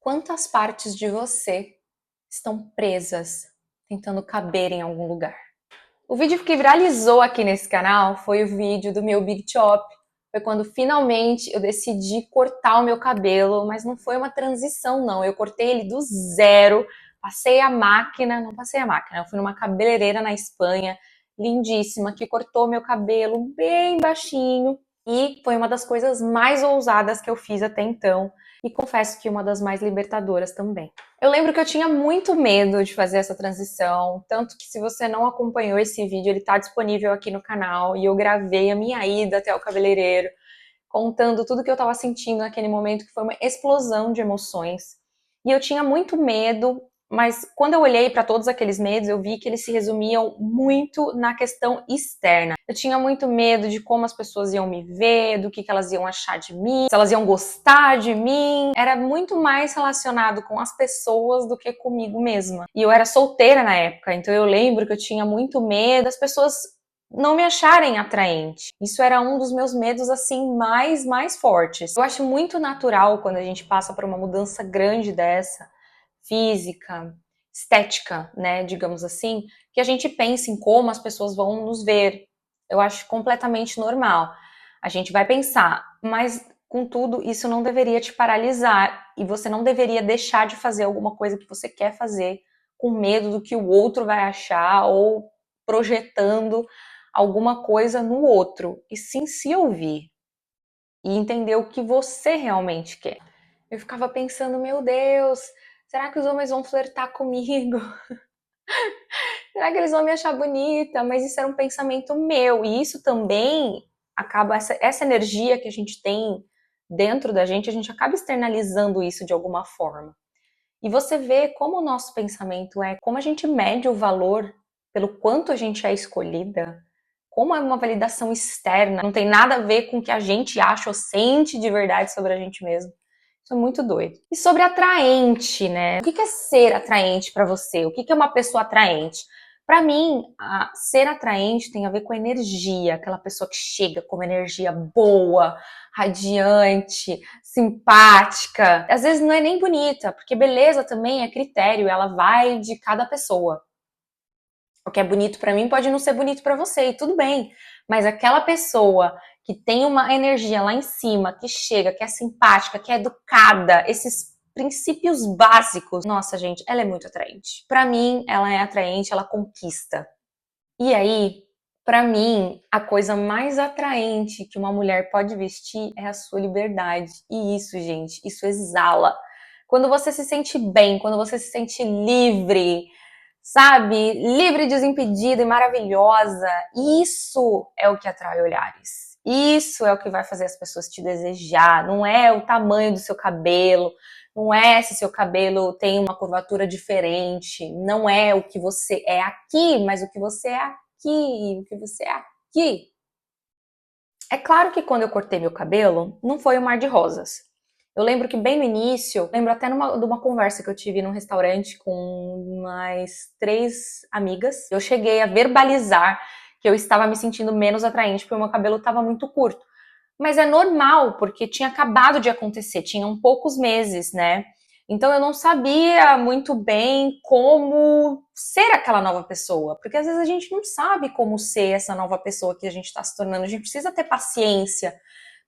Quantas partes de você estão presas, tentando caber em algum lugar? O vídeo que viralizou aqui nesse canal foi o vídeo do meu Big Chop. Foi quando finalmente eu decidi cortar o meu cabelo, mas não foi uma transição não, eu cortei ele do zero, passei a máquina, não passei a máquina, eu fui numa cabeleireira na Espanha, lindíssima, que cortou meu cabelo bem baixinho e foi uma das coisas mais ousadas que eu fiz até então e confesso que uma das mais libertadoras também. Eu lembro que eu tinha muito medo de fazer essa transição, tanto que se você não acompanhou esse vídeo, ele tá disponível aqui no canal e eu gravei a minha ida até o cabeleireiro, contando tudo que eu tava sentindo naquele momento, que foi uma explosão de emoções. E eu tinha muito medo, mas quando eu olhei para todos aqueles medos, eu vi que eles se resumiam muito na questão externa. Eu tinha muito medo de como as pessoas iam me ver, do que elas iam achar de mim, se elas iam gostar de mim. Era muito mais relacionado com as pessoas do que comigo mesma. E eu era solteira na época, então eu lembro que eu tinha muito medo das pessoas não me acharem atraente. Isso era um dos meus medos assim mais fortes. Eu acho muito natural quando a gente passa por uma mudança grande dessa, física, estética, né, digamos assim, que a gente pense em como as pessoas vão nos ver. Eu acho completamente normal. A gente vai pensar, mas contudo, isso não deveria te paralisar e você não deveria deixar de fazer alguma coisa que você quer fazer com medo do que o outro vai achar ou projetando alguma coisa no outro, e sim se ouvir e entender o que você realmente quer. Eu ficava pensando, meu Deus, será que os homens vão flertar comigo? Será que eles vão me achar bonita? Mas isso era um pensamento meu, e isso também acaba, essa energia que a gente tem dentro da gente, a gente acaba externalizando isso de alguma forma. E você vê como o nosso pensamento é, como a gente mede o valor pelo quanto a gente é escolhida, como é uma validação externa, não tem nada a ver com o que a gente acha ou sente de verdade sobre a gente mesmo. Isso é muito doido. E sobre atraente, né? O que é ser atraente para você? O que é uma pessoa atraente? Para mim, ser atraente tem a ver com energia, aquela pessoa que chega com uma energia boa, radiante, simpática. Às vezes não é nem bonita, porque beleza também é critério, ela vai de cada pessoa. O que é bonito para mim pode não ser bonito para você, e tudo bem. Mas aquela pessoa que tem uma energia lá em cima, que chega, que é simpática, que é educada, esses princípios básicos, nossa, gente, ela é muito atraente. Para mim, ela é atraente, ela conquista. E aí, para mim, a coisa mais atraente que uma mulher pode vestir é a sua liberdade. E isso, gente, isso exala. Quando você se sente bem, quando você se sente livre, sabe? Livre, desimpedida e maravilhosa. Isso é o que atrai olhares. Isso é o que vai fazer as pessoas te desejar. Não é o tamanho do seu cabelo, não é se seu cabelo tem uma curvatura diferente, não é o que você é aqui, mas o que você é aqui, o que você é aqui. É claro que quando eu cortei meu cabelo, não foi um mar de rosas. Eu lembro que bem no início, lembro até de uma conversa que eu tive num restaurante com mais 3 amigas. Eu cheguei a verbalizar que eu estava me sentindo menos atraente porque o meu cabelo estava muito curto. Mas é normal, porque tinha acabado de acontecer, tinham poucos meses, né? Então eu não sabia muito bem como ser aquela nova pessoa, porque às vezes a gente não sabe como ser essa nova pessoa que a gente está se tornando. A gente precisa ter paciência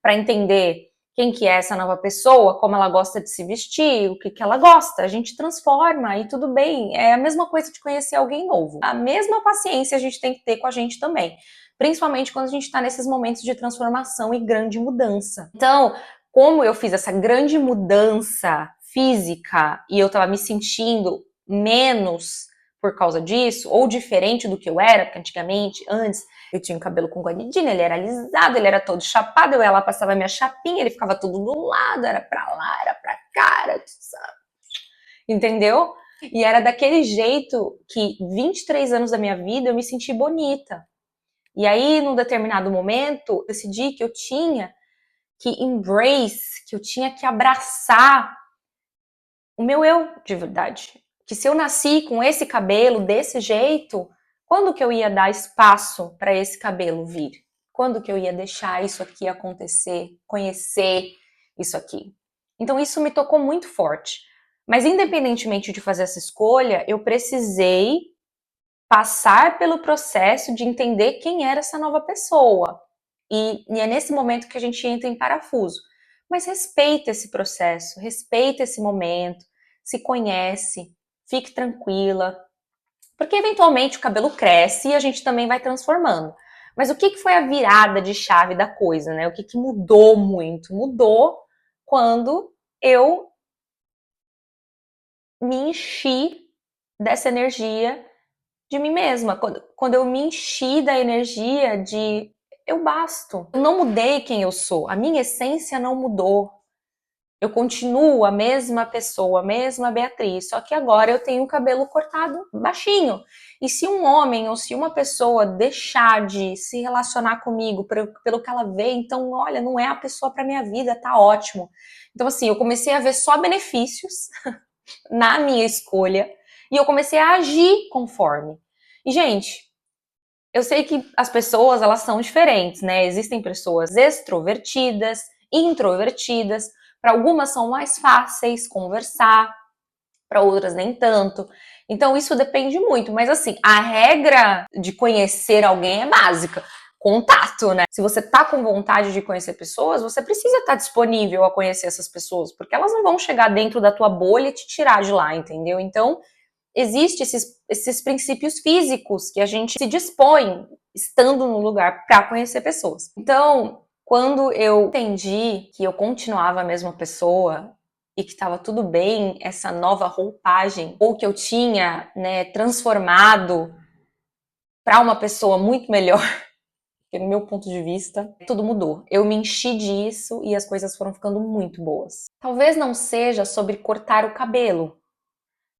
para entender quem que é essa nova pessoa, como ela gosta de se vestir, o que que ela gosta. A gente transforma e tudo bem. É a mesma coisa de conhecer alguém novo. A mesma paciência a gente tem que ter com a gente também. Principalmente quando a gente está nesses momentos de transformação e grande mudança. Então, como eu fiz essa grande mudança física e eu estava me sentindo menos por causa disso, ou diferente do que eu era, porque antigamente, antes, eu tinha o cabelo com guanidina, ele era alisado, ele era todo chapado, eu ia lá, passava minha chapinha, ele ficava tudo do lado, era pra lá, era pra cá, era, entendeu? E era daquele jeito que 23 anos da minha vida eu me senti bonita. E aí, num determinado momento, eu decidi que eu tinha que embrace, que eu tinha que abraçar o meu eu de verdade. Que se eu nasci com esse cabelo desse jeito, quando que eu ia dar espaço para esse cabelo vir? Quando que eu ia deixar isso aqui acontecer, conhecer isso aqui? Então isso me tocou muito forte. Mas independentemente de fazer essa escolha, eu precisei passar pelo processo de entender quem era essa nova pessoa. E é nesse momento que a gente entra em parafuso. Mas respeita esse processo, respeita esse momento, se conhece, fique tranquila, porque eventualmente o cabelo cresce e a gente também vai transformando. Mas o que foi a virada de chave da coisa, né? O que mudou muito? Mudou quando eu me enchi dessa energia de mim mesma. Quando eu me enchi da energia de eu basto. Eu não mudei quem eu sou. A minha essência não mudou. Eu continuo a mesma pessoa, a mesma Beatriz, só que agora eu tenho o cabelo cortado baixinho. E se um homem ou se uma pessoa deixar de se relacionar comigo pelo que ela vê, então, olha, não é a pessoa para minha vida, tá ótimo. Então, assim, eu comecei a ver só benefícios na minha escolha e eu comecei a agir conforme. E, gente, eu sei que as pessoas, elas são diferentes, né? Existem pessoas extrovertidas, introvertidas. Para algumas são mais fáceis conversar, para outras nem tanto. Então isso depende muito, mas assim, a regra de conhecer alguém é básica. Contato, né? Se você tá com vontade de conhecer pessoas, você precisa estar disponível a conhecer essas pessoas, porque elas não vão chegar dentro da tua bolha e te tirar de lá, entendeu? Então, existem esses princípios físicos que a gente se dispõe estando no lugar para conhecer pessoas. Então, quando eu entendi que eu continuava a mesma pessoa e que estava tudo bem essa nova roupagem, ou que eu tinha, né, transformado para uma pessoa muito melhor, porque no meu ponto de vista, tudo mudou. Eu me enchi disso e as coisas foram ficando muito boas. Talvez não seja sobre cortar o cabelo,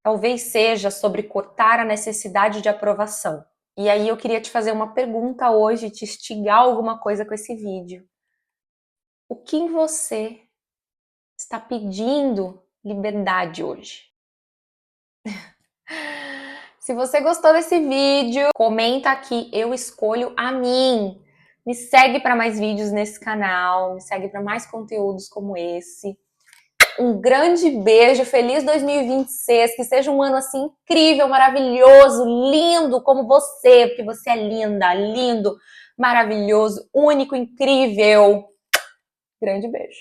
talvez seja sobre cortar a necessidade de aprovação. E aí eu queria te fazer uma pergunta hoje, te instigar alguma coisa com esse vídeo. O que em você está pedindo liberdade hoje? Se você gostou desse vídeo, comenta aqui, eu escolho a mim. Me segue para mais vídeos nesse canal, me segue para mais conteúdos como esse. Um grande beijo, feliz 2026, que seja um ano assim incrível, maravilhoso, lindo como você, porque você é linda, lindo, maravilhoso, único, incrível. Grande beijo.